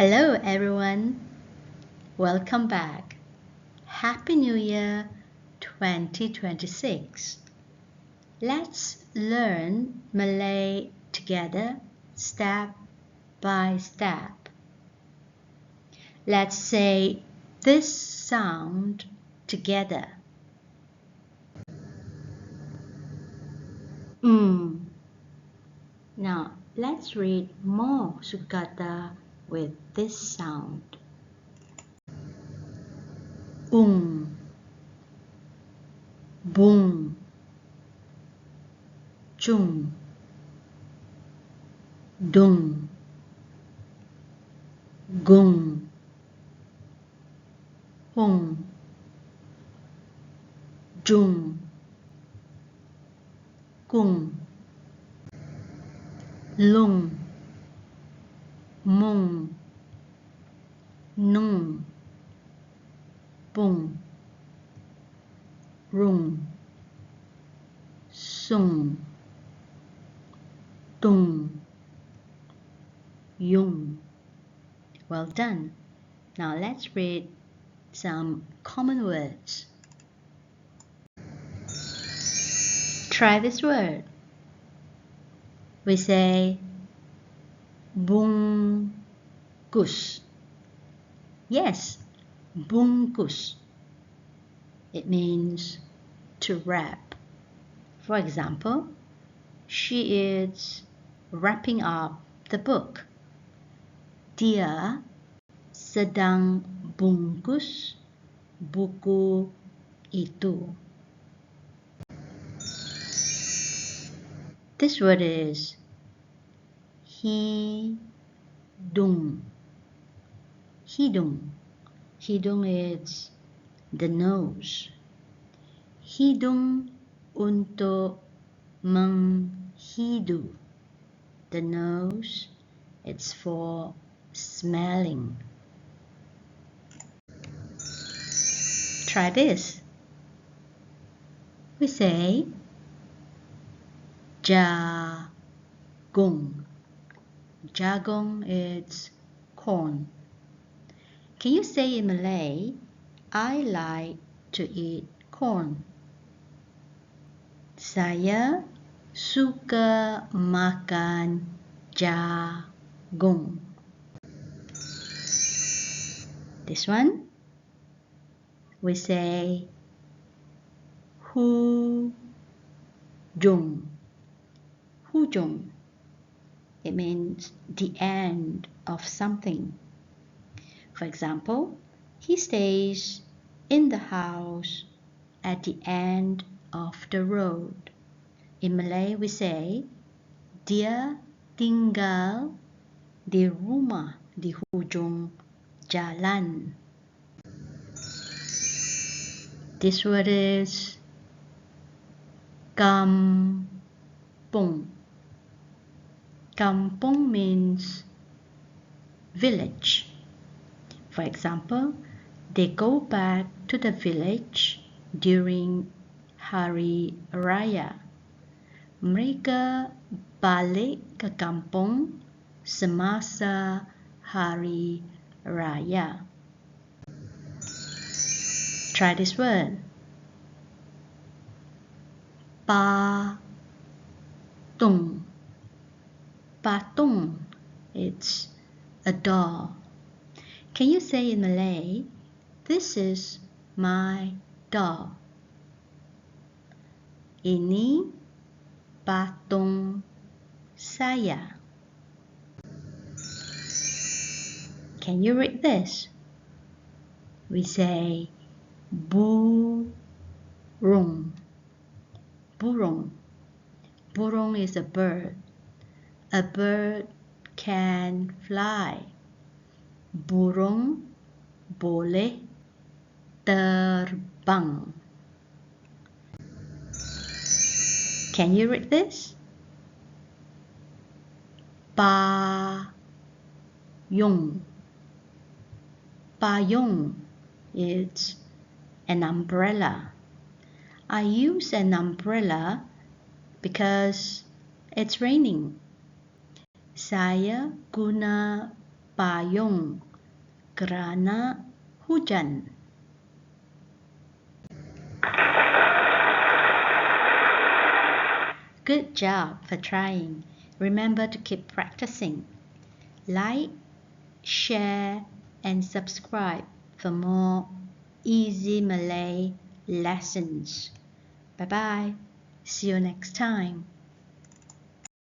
Hello everyone, welcome back. Happy New Year 2026. Let's learn Malay together step by step. Let's say this sound together. Now let's read more suku kata with this sound. Bung, chung, dung, gung, hung, jung, cung, lung, mung, nung, bung, rung, sung, tung, yung. Well done. Now let's read some common words. Try this word. We say bungkus. Yes, bungkus. It means to wrap. For example, she is wrapping up the book. Dia sedang bungkus buku itu. This word is hidung. Hidung. Hidung is the nose. Hidung untuk menghidu. The nose, it's for smelling. Try this. We say jagung. Jagung is corn. Can you say in Malay, I like to eat corn? Saya suka makan jagung. This one, we say hujung. Hujung. It means the end of something. For example, he stays in the house at the end of the road. In Malay, we say dia tinggal di rumah di hujung jalan. This word is kampung. Kampung means village. For example, they go back to the village during Hari Raya. Mereka balik ke kampung semasa Hari Raya. Try this word. Patung. Patung, it's a doll. Can you say in Malay, this is my doll? Ini patung saya. Can you read this? We say burung. Burung. Burung is a bird. A bird can fly. Burung boleh terbang. Can you read this? Payung. Payung is an umbrella. I use an umbrella because it's raining. Saya guna payung kerana hujan. Good job for trying. Remember to keep practicing. Like, share, and subscribe for more easy Malay lessons. Bye bye. See you next time.